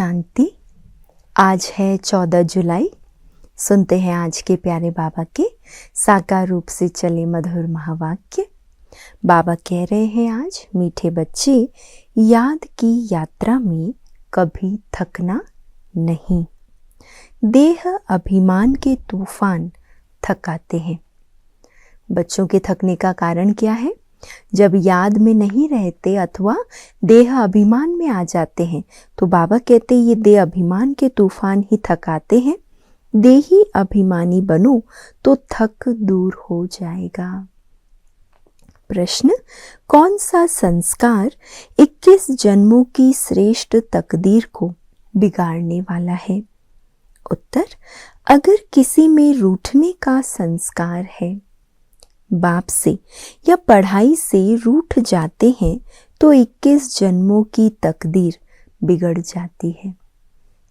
शांति। आज है 14 जुलाई। सुनते हैं आज के प्यारे बाबा के साकार रूप से चले मधुर महावाक्य। बाबा कह रहे हैं आज, मीठे बच्चे, याद की यात्रा में कभी थकना नहीं। देह अभिमान के तूफान थकाते हैं। बच्चों के थकने का कारण क्या है? जब याद में नहीं रहते अथवा देह अभिमान में आ जाते हैं तो बाबा कहते ये देह अभिमान के तूफान ही थकाते हैं। देही अभिमानी बनो तो थक दूर हो जाएगा। प्रश्न, कौन सा संस्कार 21 जन्मों की श्रेष्ठ तकदीर को बिगाड़ने वाला है? उत्तर, अगर किसी में रूठने का संस्कार है, बाप से या पढ़ाई से रूठ जाते हैं तो 21 जन्मों की तकदीर बिगड़ जाती है।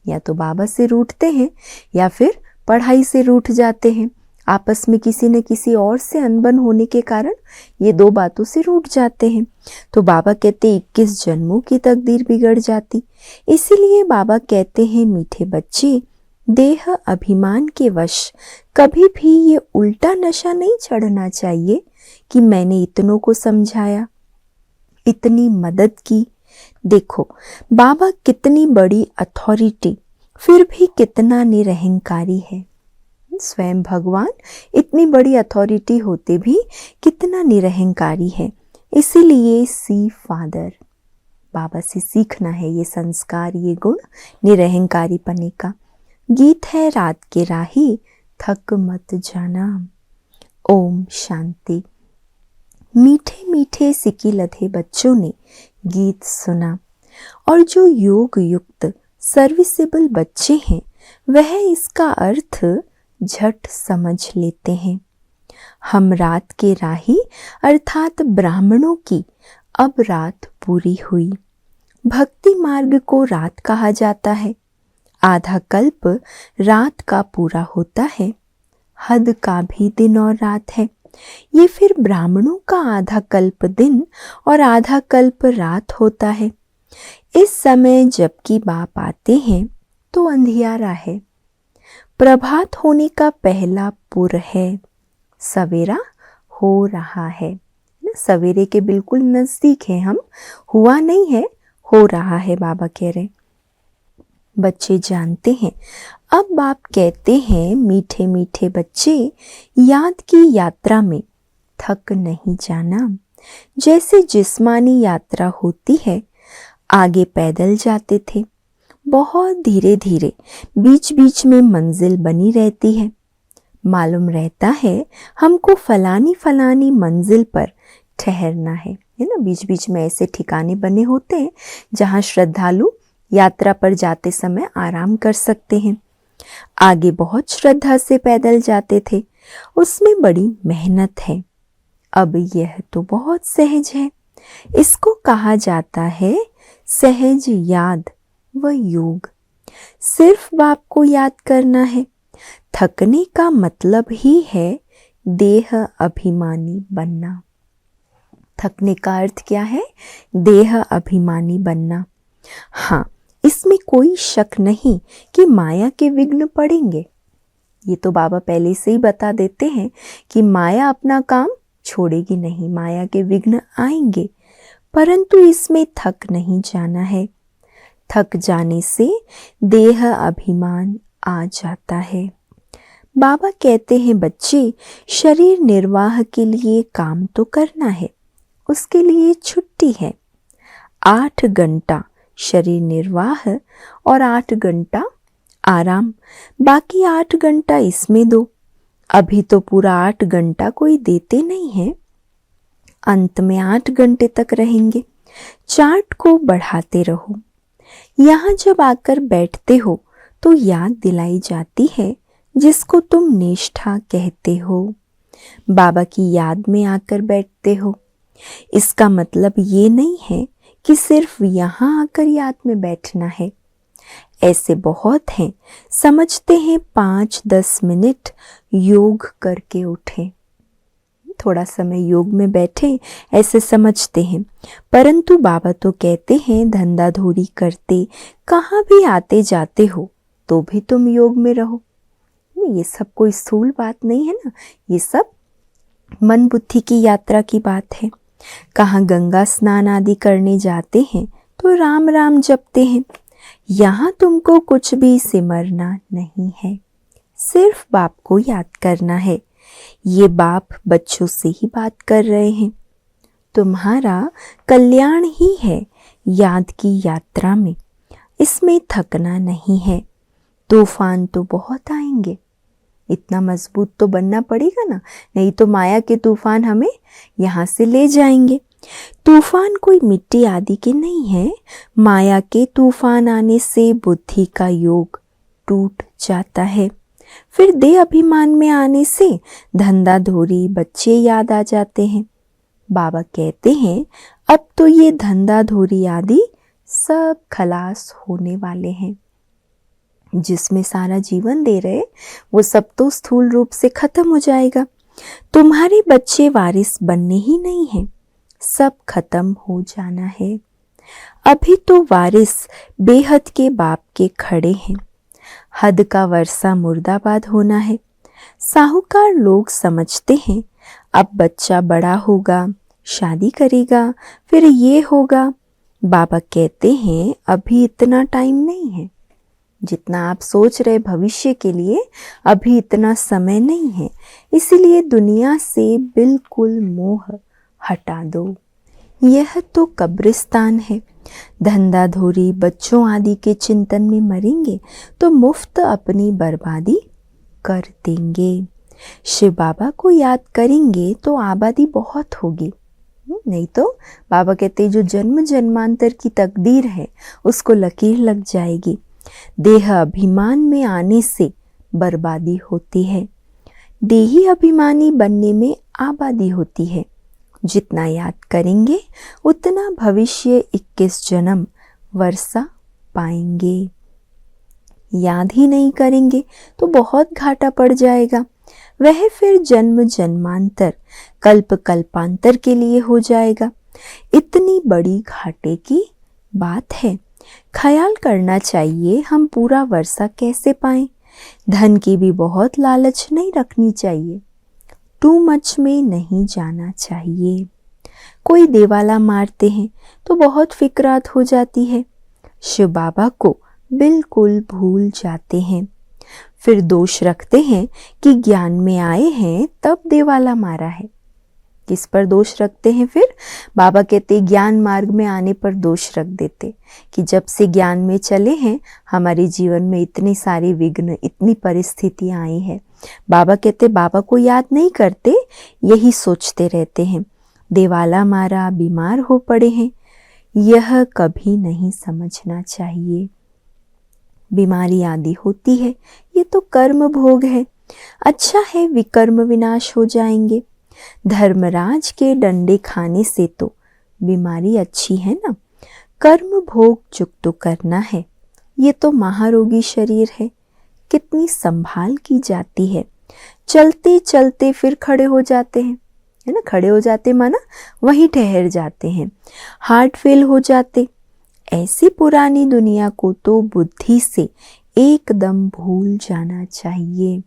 या तो बाबा से रूठते हैं या फिर पढ़ाई से रूठ जाते हैं। आपस में किसी न किसी और से अनबन होने के कारण ये दो बातों से रूठ जाते हैं। तो बाबा कहते 21 जन्मों की तकदीर बिगड़ जाती। इसीलिए बाबा कहते हैं, मीठे बच्चे, देह अभिमान के वश कभी भी ये उल्टा नशा नहीं चढ़ना चाहिए कि मैंने इतनों को समझाया, इतनी मदद की। देखो बाबा कितनी बड़ी अथॉरिटी, फिर भी कितना निरहंकारी है। स्वयं भगवान इतनी बड़ी अथॉरिटी होते भी कितना निरहंकारी है। इसीलिए सी फादर, बाबा से सीखना है ये संस्कार, ये गुण निरहंकारी पने का। गीत है रात के राही, थक मत जाना। ओम शांति। मीठे मीठे सिकी लधे बच्चों ने गीत सुना और जो योग युक्त सर्विसेबल बच्चे हैं वह इसका अर्थ झट समझ लेते हैं। हम रात के राही अर्थात ब्राह्मणों की अब रात पूरी हुई। भक्ति मार्ग को रात कहा जाता है। आधा कल्प रात का पूरा होता है। हद का भी दिन और रात है। ये फिर ब्राह्मणों का आधा कल्प दिन और आधा कल्प रात होता है। इस समय जबकि बाप आते हैं तो अंधियारा है। प्रभात होने का पहला पुर है। सवेरा हो रहा है। सवेरे के बिल्कुल नजदीक है हम, हुआ नहीं है, हो रहा है। बाबा कह रहे बच्चे जानते हैं। अब बाप कहते हैं, मीठे मीठे बच्चे, याद की यात्रा में थक नहीं जाना। जैसे जिस्मानी यात्रा होती है, आगे पैदल जाते थे, बहुत धीरे धीरे, बीच बीच में मंजिल बनी रहती है। मालूम रहता है हमको फलानी फलानी मंजिल पर ठहरना है ना। बीच बीच में ऐसे ठिकाने बने होते हैं जहाँ श्रद्धालु यात्रा पर जाते समय आराम कर सकते हैं। आगे बहुत श्रद्धा से पैदल जाते थे, उसमें बड़ी मेहनत है। अब यह तो बहुत सहज है। इसको कहा जाता है सहज याद व योग। सिर्फ बाप को याद करना है। थकने का मतलब ही है देह अभिमानी बनना। थकने का अर्थ क्या है? देह अभिमानी बनना। हाँ, इसमें कोई शक नहीं कि माया के विघ्न पड़ेंगे। ये तो बाबा पहले से ही बता देते हैं कि माया अपना काम छोड़ेगी नहीं, माया के विघ्न आएंगे। परंतु इसमें थक नहीं जाना है। थक जाने से देह अभिमान आ जाता है। बाबा कहते हैं, बच्चे, शरीर निर्वाह के लिए काम तो करना है, उसके लिए छुट्टी है। 8 घंटा शरीर निर्वाह और 8 घंटा आराम। बाकी 8 घंटा इसमें दो। अभी तो पूरा 8 घंटा कोई देते नहीं है। अंत में 8 घंटे तक रहेंगे। चार्ट को बढ़ाते रहो। यहाँ जब आकर बैठते हो तो याद दिलाई जाती है जिसको तुम निष्ठा कहते हो। बाबा की याद में आकर बैठते हो। इसका मतलब ये नहीं है कि सिर्फ यहाँ आकर याद में बैठना है। ऐसे बहुत हैं, समझते हैं 5-10 मिनट योग करके उठे। थोड़ा समय योग में बैठे ऐसे समझते हैं, परंतु बाबा तो कहते हैं धंधाधोरी करते कहाँ भी आते जाते हो तो भी तुम योग में रहो। ये सब कोई स्थूल बात नहीं है ना, ये सब मन बुद्धि की यात्रा की बात है। कहाँ गंगा स्नान आदि करने जाते हैं तो राम राम जपते हैं। यहाँ तुमको कुछ भी सिमरना नहीं है, सिर्फ बाप को याद करना है। ये बाप बच्चों से ही बात कर रहे हैं। तुम्हारा कल्याण ही है याद की यात्रा में, इसमें थकना नहीं है। तूफान तो बहुत आएंगे, इतना मजबूत तो बनना पड़ेगा ना, नहीं तो माया के तूफान हमें यहाँ से ले जाएंगे। तूफान कोई मिट्टी आदि के नहीं है। माया के तूफान आने से बुद्धि का योग टूट जाता है। फिर देह अभिमान में आने से धंधाधोरी बच्चे याद आ जाते हैं। बाबा कहते हैं अब तो ये धंधाधोरी आदि सब खलास होने वाले हैं। जिसमें सारा जीवन दे रहे वो सब तो स्थूल रूप से खत्म हो जाएगा। तुम्हारे बच्चे वारिस बनने ही नहीं हैं, सब खत्म हो जाना है। अभी तो वारिस बेहद के बाप के खड़े हैं। हद का वर्षा मुर्दाबाद होना है। साहूकार लोग समझते हैं अब बच्चा बड़ा होगा, शादी करेगा, फिर ये होगा। बाबा कहते हैं अभी इतना टाइम नहीं है। जितना आप सोच रहे भविष्य के लिए अभी इतना समय नहीं है, इसीलिए दुनिया से बिल्कुल मोह हटा दो। यह तो कब्रिस्तान है। धंधाधोरी बच्चों आदि के चिंतन में मरेंगे तो मुफ्त अपनी बर्बादी कर देंगे। शिव बाबा को याद करेंगे तो आबादी बहुत होगी। नहीं तो बाबा कहते जो जन्म जन्मांतर की तकदीर है उसको लकीर लग जाएगी। देह अभिमान में आने से बर्बादी होती है, देही अभिमानी बनने में आबादी होती है। जितना याद करेंगे उतना भविष्य 21 जन्म वर्षा पाएंगे। याद ही नहीं करेंगे तो बहुत घाटा पड़ जाएगा। वह फिर जन्म जन्मांतर कल्प कल्पांतर के लिए हो जाएगा। इतनी बड़ी घाटे की बात है। ख्याल करना चाहिए हम पूरा वर्षा कैसे पाएं। धन की भी बहुत लालच नहीं रखनी चाहिए। टू मच में नहीं जाना चाहिए। कोई देवाला मारते हैं तो बहुत फिक्रात हो जाती है। शिव बाबा को बिल्कुल भूल जाते हैं। फिर दोष रखते हैं कि ज्ञान में आए हैं तब देवाला मारा है। किस पर दोष रखते हैं? फिर बाबा कहते ज्ञान मार्ग में आने पर दोष रख देते कि जब से ज्ञान में चले हैं हमारे जीवन में इतनी सारी विघ्न, इतनी परिस्थितियां आई है। बाबा कहते बाबा को याद नहीं करते, यही सोचते रहते हैं देवाला मारा, बीमार हो पड़े हैं। यह कभी नहीं समझना चाहिए। बीमारी आदि होती है, ये तो कर्म भोग है। अच्छा है विकर्म विनाश हो जाएंगे। धर्मराज के डंडे खाने से तो बीमारी अच्छी है ना। कर्म भोग चुक तो करना है। ये तो महारोगी शरीर है, कितनी संभाल की जाती है। चलते चलते फिर खड़े हो जाते हैं, है ना। खड़े हो जाते माना वहीं ठहर जाते हैं। हार्ट फेल हो जाते। ऐसी पुरानी दुनिया को तो बुद्धि से एकदम भूल जाना चाहिए।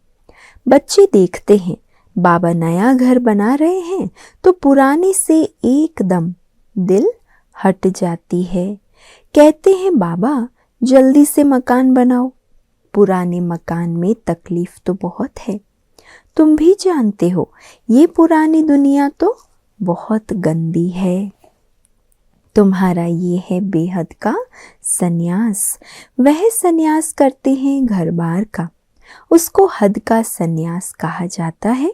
बच्चे देखते हैं बाबा नया घर बना रहे हैं तो पुराने से एकदम दिल हट जाती है। कहते हैं बाबा जल्दी से मकान बनाओ। पुराने मकान में तकलीफ तो बहुत है, तुम भी जानते हो। ये पुरानी दुनिया तो बहुत गंदी है। तुम्हारा ये है बेहद का सन्यास। वह सन्यास करते हैं घर बार का, उसको हद का सन्यास कहा जाता है।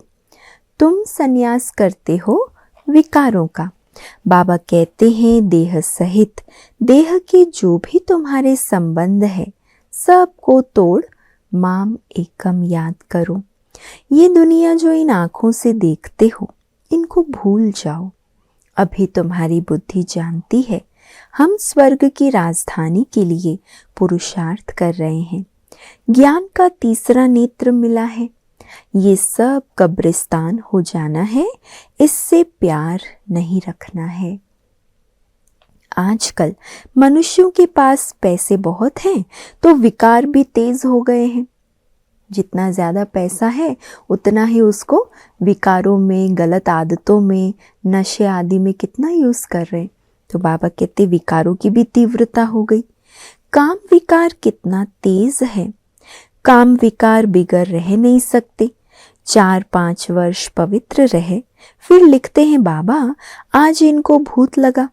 तुम सन्यास करते हो विकारों का। बाबा कहते हैं देह सहित देह के जो भी तुम्हारे संबंध है सबको तोड़ माम एकम याद करो। ये दुनिया जो इन आँखों से देखते हो इनको भूल जाओ। अभी तुम्हारी बुद्धि जानती है हम स्वर्ग की राजधानी के लिए पुरुषार्थ कर रहे हैं। ज्ञान का तीसरा नेत्र मिला है। ये सब कब्रिस्तान हो जाना है, इससे प्यार नहीं रखना है। आजकल मनुष्यों के पास पैसे बहुत हैं तो विकार भी तेज हो गए हैं। जितना ज़्यादा पैसा है उतना ही उसको विकारों में, गलत आदतों में, नशे आदि में कितना यूज़ कर रहे हैं। तो बाबा कहते विकारों की भी तीव्रता हो गई। काम विकार कितना तेज है। काम विकार बिगड़ रह नहीं सकते। 4-5 वर्ष पवित्र रहे, फिर लिखते हैं बाबा आज इनको भूत लगा,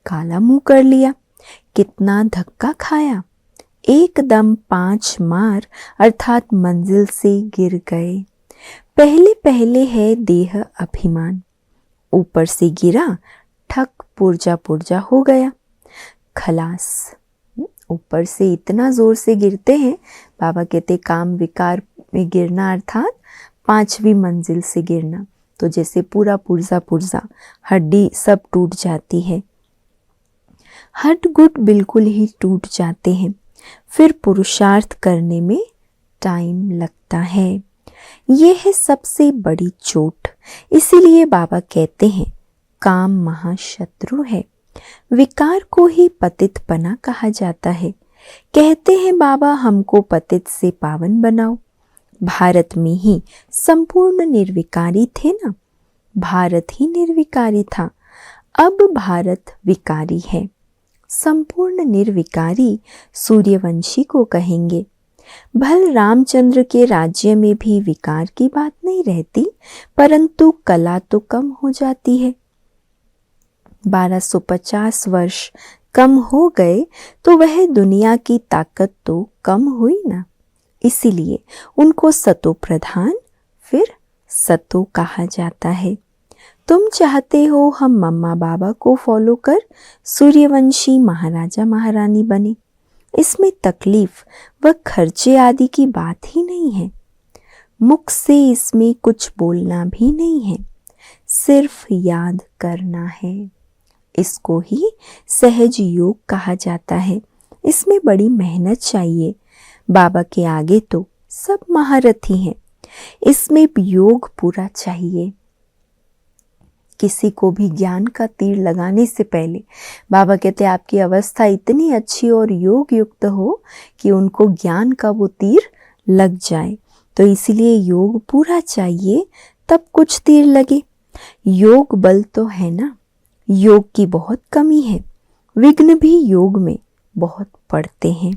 काला मुंह कर लिया, कितना धक्का खाया, एकदम 5 मार अर्थात मंजिल से गिर गए। पहले पहले है देह अभिमान, ऊपर से गिरा, ठक पुर्जा पुर्जा हो गया, खलास। ऊपर से इतना जोर से गिरते हैं, बाबा कहते काम विकार में गिरना अर्थात 5वीं मंजिल से गिरना, तो जैसे पूरा पुर्जा पुर्जा हड्डी सब टूट जाती है, हड्ड गुट बिल्कुल ही टूट जाते हैं। फिर पुरुषार्थ करने में टाइम लगता है। ये है सबसे बड़ी चोट। इसीलिए बाबा कहते हैं काम महाशत्रु है। विकार को ही पतितपना कहा जाता है। कहते हैं बाबा हमको पतित से पावन बनाओ। भारत में ही संपूर्ण निर्विकारी थे ना, भारत ही निर्विकारी था, अब भारत विकारी है। संपूर्ण निर्विकारी सूर्यवंशी को कहेंगे। भल रामचंद्र के राज्य में भी विकार की बात नहीं रहती, परंतु कला तो कम हो जाती है। 1250 वर्ष कम हो गए तो वह दुनिया की ताकत तो कम हुई ना। इसीलिए उनको सतो प्रधान फिर सतो कहा जाता है। तुम चाहते हो हम मम्मा बाबा को फॉलो कर सूर्यवंशी महाराजा महारानी बने। इसमें तकलीफ व खर्चे आदि की बात ही नहीं है। मुख से इसमें कुछ बोलना भी नहीं है, सिर्फ याद करना है। इसको ही सहज योग कहा जाता है। इसमें बड़ी मेहनत चाहिए। बाबा के आगे तो सब महारथी हैं। इसमें योग पूरा चाहिए। किसी को भी ज्ञान का तीर लगाने से पहले बाबा कहते हैं आपकी अवस्था इतनी अच्छी और योग युक्त हो कि उनको ज्ञान का वो तीर लग जाए। तो इसीलिए योग पूरा चाहिए, तब कुछ तीर लगे। योग बल तो है ना, योग की बहुत कमी है। विघ्न भी योग में बहुत पड़ते हैं।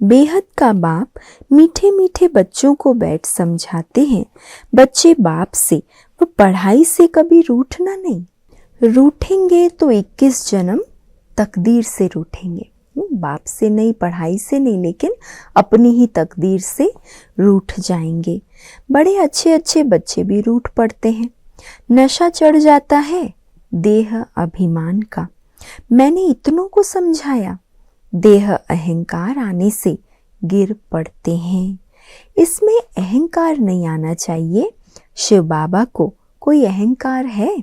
बेहद का बाप मीठे मीठे बच्चों को बैठ समझाते हैं। बच्चे बाप से व पढ़ाई से कभी रूठना नहीं। रूठेंगे तो 21 जन्म तकदीर से रूठेंगे। बाप से नहीं, पढ़ाई से नहीं, लेकिन अपनी ही तकदीर से रूठ जाएंगे। बड़े अच्छे अच्छे बच्चे भी रूठ पड़ते हैं। नशा चढ़ जाता है देह अभिमान का। मैंने इतनों को समझाया, देह अहंकार आने से गिर पड़ते हैं। इसमें अहंकार नहीं आना चाहिए। शिव बाबा को कोई अहंकार है?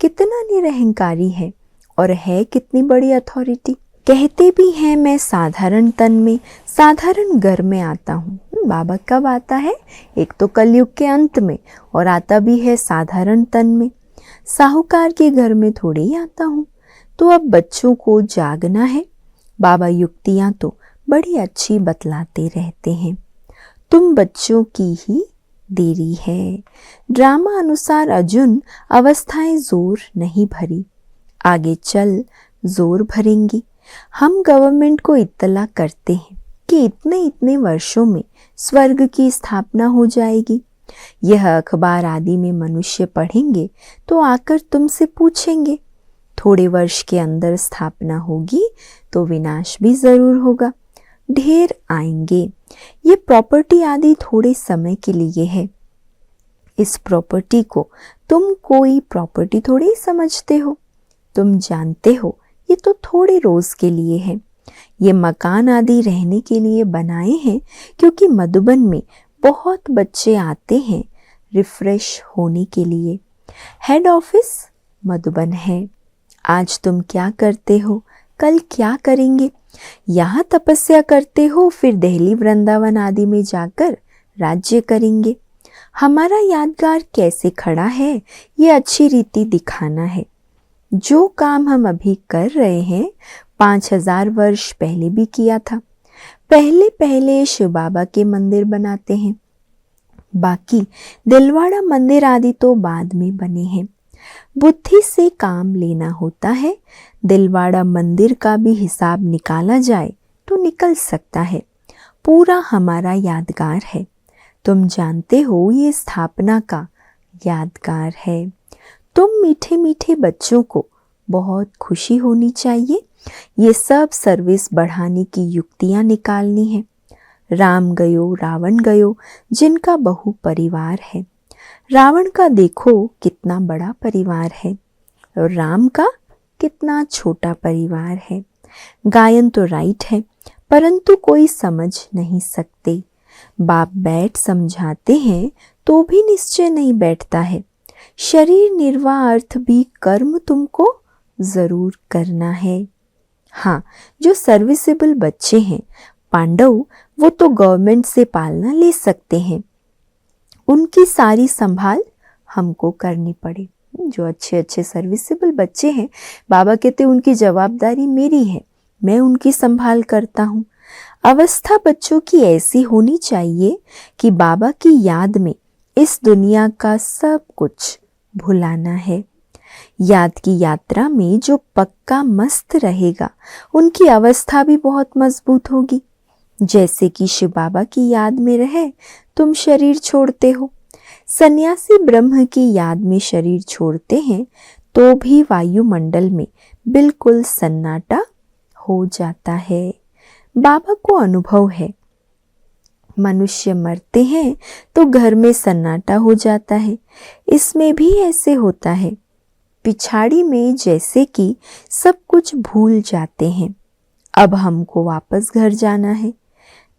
कितना निरहंकारी है और है कितनी बड़ी अथॉरिटी। कहते भी हैं मैं साधारण तन में साधारण घर में आता हूँ। बाबा कब आता है? एक तो कलयुग के अंत में, और आता भी है साधारण तन में। साहूकार के घर में थोड़ी ही आता हूँ। तो अब बच्चों को जागना है। बाबा युक्तियाँ तो बड़ी अच्छी बतलाते रहते हैं। तुम बच्चों की ही देरी है। ड्रामा अनुसार अर्जुन अवस्थाएं जोर नहीं भरी, आगे चल जोर भरेंगी। हम गवर्नमेंट को इत्तला करते हैं कि इतने इतने वर्षों में स्वर्ग की स्थापना हो जाएगी। यह अखबार आदि में मनुष्य पढ़ेंगे तो आकर तुमसे पूछेंगे थोड़े वर्ष के अंदर स्थापना होगी तो विनाश भी जरूर होगा। ढेर आएंगे। ये प्रॉपर्टी आदि थोड़े समय के लिए है। इस प्रॉपर्टी को तुम कोई प्रॉपर्टी थोड़ी समझते हो। तुम जानते हो ये तो थोड़े रोज के लिए है। ये मकान आदि रहने के लिए बनाए हैं, क्योंकि मधुबन में बहुत बच्चे आते हैं रिफ्रेश होने के लिए। हेड ऑफिस मधुबन है। आज तुम क्या करते हो, कल क्या करेंगे? यहाँ तपस्या करते हो, फिर दिल्ली वृंदावन आदि में जाकर राज्य करेंगे। हमारा यादगार कैसे खड़ा है ये अच्छी रीति दिखाना है। जो काम हम अभी कर रहे हैं 5000 वर्ष पहले भी किया था। पहले पहले शिव बाबा के मंदिर बनाते हैं, बाकी दिलवाड़ा मंदिर आदि तो बाद में बने हैं। बुद्धि से काम लेना होता है। दिलवाड़ा मंदिर का भी हिसाब निकाला जाए तो निकल सकता है। पूरा हमारा यादगार है। तुम जानते हो ये स्थापना का यादगार है। तुम मीठे मीठे बच्चों को बहुत खुशी होनी चाहिए। ये सब सर्विस बढ़ाने की युक्तियां निकालनी है। राम गयो रावण गयो जिनका बहु परिवार है। रावण का देखो कितना बड़ा परिवार है और राम का कितना छोटा परिवार है। गायन तो राइट है, परंतु कोई समझ नहीं सकते। बाप बैठ समझाते हैं तो भी निश्चय नहीं बैठता है। शरीर निर्वाह अर्थ भी कर्म तुमको जरूर करना है। हाँ, जो सर्विसेबल बच्चे हैं पांडव, वो तो गवर्नमेंट से पालना ले सकते हैं। उनकी सारी संभाल हमको करनी पड़े। जो अच्छे अच्छे सर्विसेबल बच्चे हैं, बाबा कहते उनकी जवाबदारी मेरी है, मैं उनकी संभाल करता हूँ। अवस्था बच्चों की ऐसी होनी चाहिए कि बाबा की याद में इस दुनिया का सब कुछ भुलाना है। याद की यात्रा में जो पक्का मस्त रहेगा उनकी अवस्था भी बहुत मजबूत होगी। जैसे कि शिव बाबा की याद में रहे तुम शरीर छोड़ते हो। सन्यासी ब्रह्म की याद में शरीर छोड़ते हैं तो भी वायुमंडल में बिल्कुल सन्नाटा हो जाता है। बाबा को अनुभव है। मनुष्य मरते हैं तो घर में सन्नाटा हो जाता है। इसमें भी ऐसे होता है। पिछाड़ी में जैसे कि सब कुछ भूल जाते हैं। अब हमको वापस घर जाना है।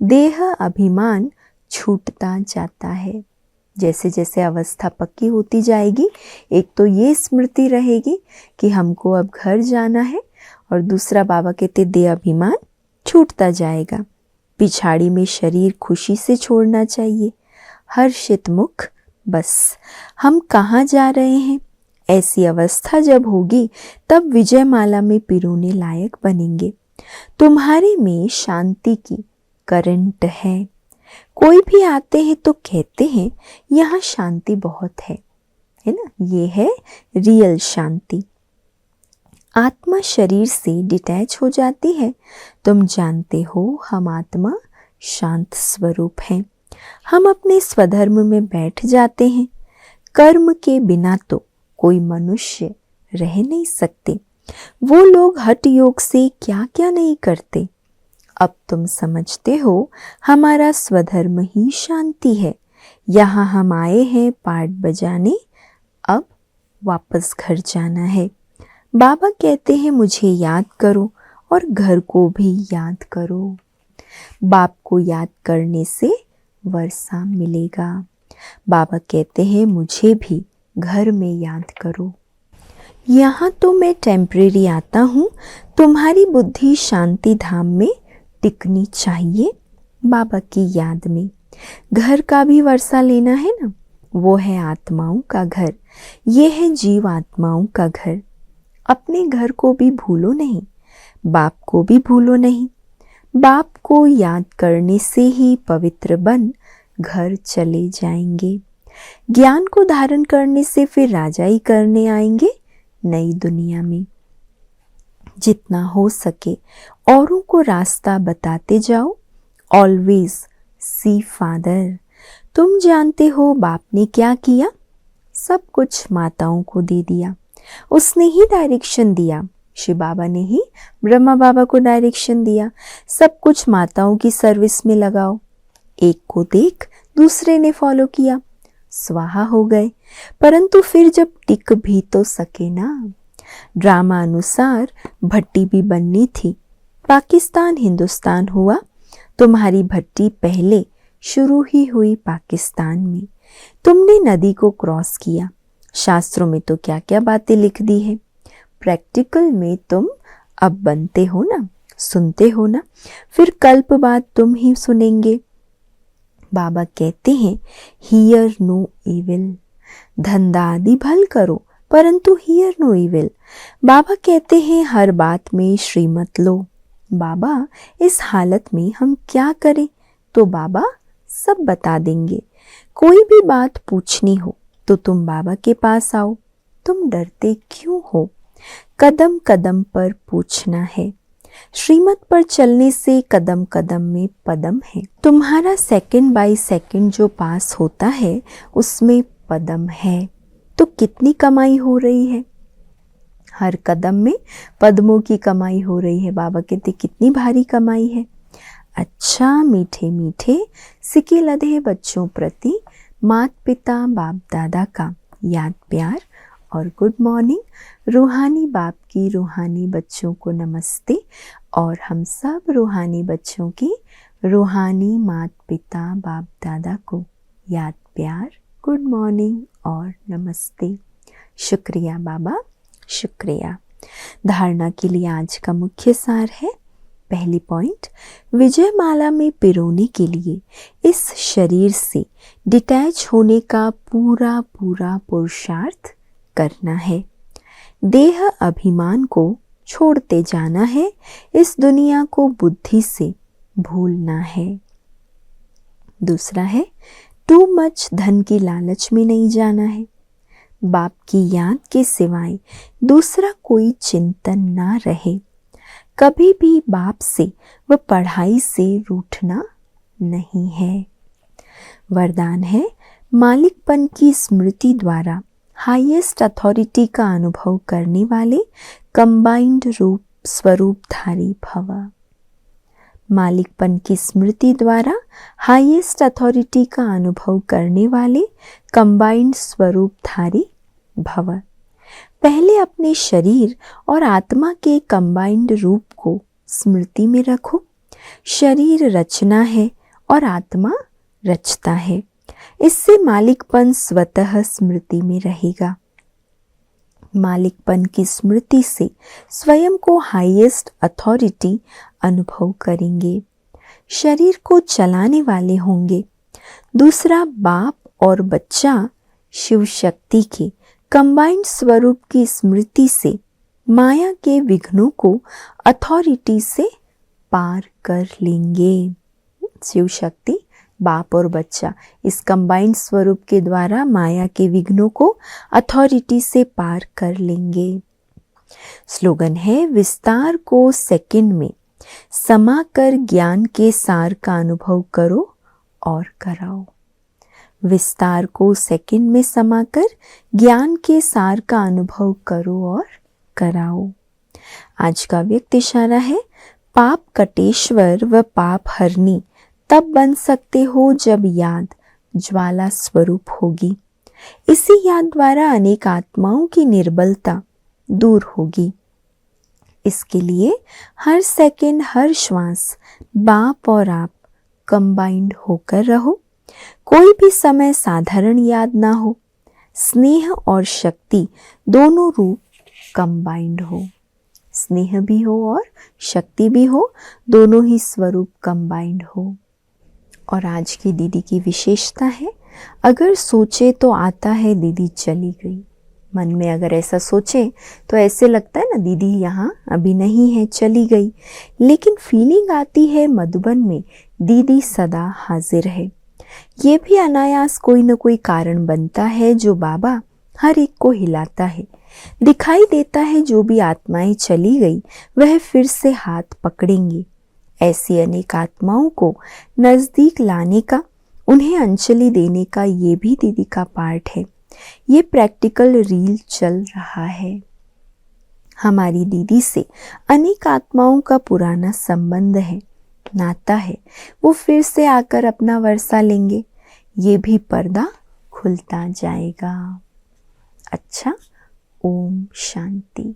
देह अभिमान छूटता जाता है। जैसे जैसे अवस्था पक्की होती जाएगी, एक तो ये स्मृति रहेगी कि हमको अब घर जाना है, और दूसरा बाबा कहते देह अभिमान छूटता जाएगा। पिछाड़ी में शरीर खुशी से छोड़ना चाहिए। हर्षित मुख, बस हम कहाँ जा रहे हैं। ऐसी अवस्था जब होगी तब विजय माला में पिरोने लायक बनेंगे। तुम्हारे में शांति की करंट है। कोई भी आते हैं तो कहते हैं यहाँ शांति बहुत है ना। ये है रियल शांति। आत्मा शरीर से डिटैच हो जाती है। तुम जानते हो हम आत्मा शांत स्वरूप हैं। हम अपने स्वधर्म में बैठ जाते हैं। कर्म के बिना तो कोई मनुष्य रह नहीं सकते। वो लोग हठ योग से क्या क्या नहीं करते। अब तुम समझते हो हमारा स्वधर्म ही शांति है। यहाँ हम आए हैं पाठ बजाने, अब वापस घर जाना है। बाबा कहते हैं मुझे याद करो और घर को भी याद करो। बाप को याद करने से वर्षा मिलेगा। बाबा कहते हैं मुझे भी घर में याद करो। यहाँ तो मैं टेम्परेरी आता हूँ, तुम्हारी बुद्धि शांति धाम में टिकनी चाहिए बाबा की याद में। घर का भी वर्षा लेना है ना, वो है आत्माओं का घर। ये है जीव आत्माओं का घर। अपने घर को भी भूलो नहीं, बाप को भी भूलो नहीं। बाप को याद करने से ही पवित्र बन घर चले जाएंगे। ज्ञान को धारण करने से फिर राजाई करने आएंगे नई दुनिया में। जितना हो सके औरों को रास्ता बताते जाओ। Always see father. तुम जानते हो बाप ने क्या किया। सब कुछ माताओं को दे दिया। उसने ही डायरेक्शन दिया। शिव बाबा ने ही ब्रह्मा बाबा को डायरेक्शन दिया, सब कुछ माताओं की सर्विस में लगाओ। एक को देख दूसरे ने फॉलो किया, स्वाहा हो गए। परंतु फिर जब टिक भी तो सके ना। ड्रामा अनुसार भट्टी भी बननी थी। पाकिस्तान हिंदुस्तान हुआ। तुम्हारी भट्टी पहले शुरू ही हुई पाकिस्तान में। तुमने नदी को क्रॉस किया। शास्त्रों में तो क्या क्या बातें लिख दी है। प्रैक्टिकल में तुम अब बनते हो ना, सुनते हो ना। फिर कल्प बाद तुम ही सुनेंगे। बाबा कहते हैं हियर नो इविल, धंधा आदि भल करो परंतु हियर नो इविल। बाबा कहते हैं हर बात में श्रीमत लो। बाबा इस हालत में हम क्या करें? तो बाबा सब बता देंगे। कोई भी बात पूछनी हो तो तुम बाबा के पास आओ। तुम डरते क्यों हो? कदम कदम पर पूछना है। श्रीमत पर चलने से कदम कदम में पदम है। तुम्हारा सेकंड बाय सेकंड जो पास होता है उसमें पदम है। तो कितनी कमाई हो रही है? हर कदम में पद्मों की कमाई हो रही है। बाबा कहते कितनी भारी कमाई है। अच्छा मीठे मीठे सिके लधे बच्चों प्रति मात पिता बाप दादा का याद प्यार और गुड मॉर्निंग। रूहानी बाप की रूहानी बच्चों को नमस्ते और हम सब रूहानी बच्चों की रूहानी मात पिता बाप दादा को याद प्यार, गुड मॉर्निंग और नमस्ते। शुक्रिया बाबा, शुक्रिया। धारणा के लिए आज का मुख्य सार है। पहली पॉइंट, विजय माला में पिरोने के लिए इस शरीर से डिटैच होने का पूरा पूरा पुरुषार्थ करना है। देह अभिमान को छोड़ते जाना है। इस दुनिया को बुद्धि से भूलना है। दूसरा है, टू मच धन की लालच में नहीं जाना है। बाप की याद के सिवाय दूसरा कोई चिंतन ना रहे। कभी भी बाप से व पढ़ाई से रूठना नहीं है। वरदान है, मालिकपन की स्मृति द्वारा हाईएस्ट अथॉरिटी का अनुभव करने वाले कंबाइंड रूप स्वरूपधारी भव। मालिकपन की स्मृति द्वारा हाईएस्ट अथॉरिटी का अनुभव करने वाले कंबाइंड स्वरूपधारी भव। पहले अपने शरीर और आत्मा के कंबाइंड रूप को स्मृति में रखो। शरीर रचना है और आत्मा रचता है। इससे मालिकपन स्वतः स्मृति में रहेगा। मालिकपन की स्मृति से स्वयं को हाईएस्ट अथॉरिटी अनुभव करेंगे। शरीर को चलाने वाले होंगे। दूसरा, बाप और बच्चा शिव शक्ति के कंबाइंड स्वरूप की स्मृति से माया के विघ्नों को अथॉरिटी से पार कर लेंगे। शिव शक्ति, बाप और बच्चा इस कंबाइंड स्वरूप के द्वारा माया के विघ्नों को अथॉरिटी से पार कर लेंगे। स्लोगन है, विस्तार को सेकंड में समाकर ज्ञान के सार का अनुभव करो और कराओ। विस्तार को सेकंड में समाकर ज्ञान के सार का अनुभव करो और कराओ। आज का व्यक्त इशारा है, पाप कटेश्वर व पाप हरनी तब बन सकते हो जब याद ज्वाला स्वरूप होगी। इसी याद द्वारा अनेक आत्माओं की निर्बलता दूर होगी। इसके लिए हर सेकंड, हर श्वास बाप और आप कंबाइंड होकर रहो। कोई भी समय साधारण याद ना हो। स्नेह और शक्ति दोनों रूप कंबाइंड हो। स्नेह भी हो और शक्ति भी हो, दोनों ही स्वरूप कंबाइंड हो। और आज की दीदी की विशेषता है, अगर सोचे तो आता है दीदी चली गई। मन में अगर ऐसा सोचे तो ऐसे लगता है ना दीदी यहाँ अभी नहीं है, चली गई। लेकिन फीलिंग आती है मधुबन में दीदी सदा हाजिर है। ये भी अनायास कोई न कोई कारण बनता है जो बाबा हर एक को हिलाता है। दिखाई देता है जो भी आत्माएं चली गई वह फिर से हाथ पकड़ेंगे। ऐसी अनेक आत्माओं को नजदीक लाने का, उन्हें अंजलि देने का ये भी दीदी का पार्ट है। ये प्रैक्टिकल रील चल रहा है। हमारी दीदी से अनेक आत्माओं का पुराना संबंध है, नाता है। वो फिर से आकर अपना वर्षा लेंगे। ये भी पर्दा खुलता जाएगा। अच्छा, ओम शांति।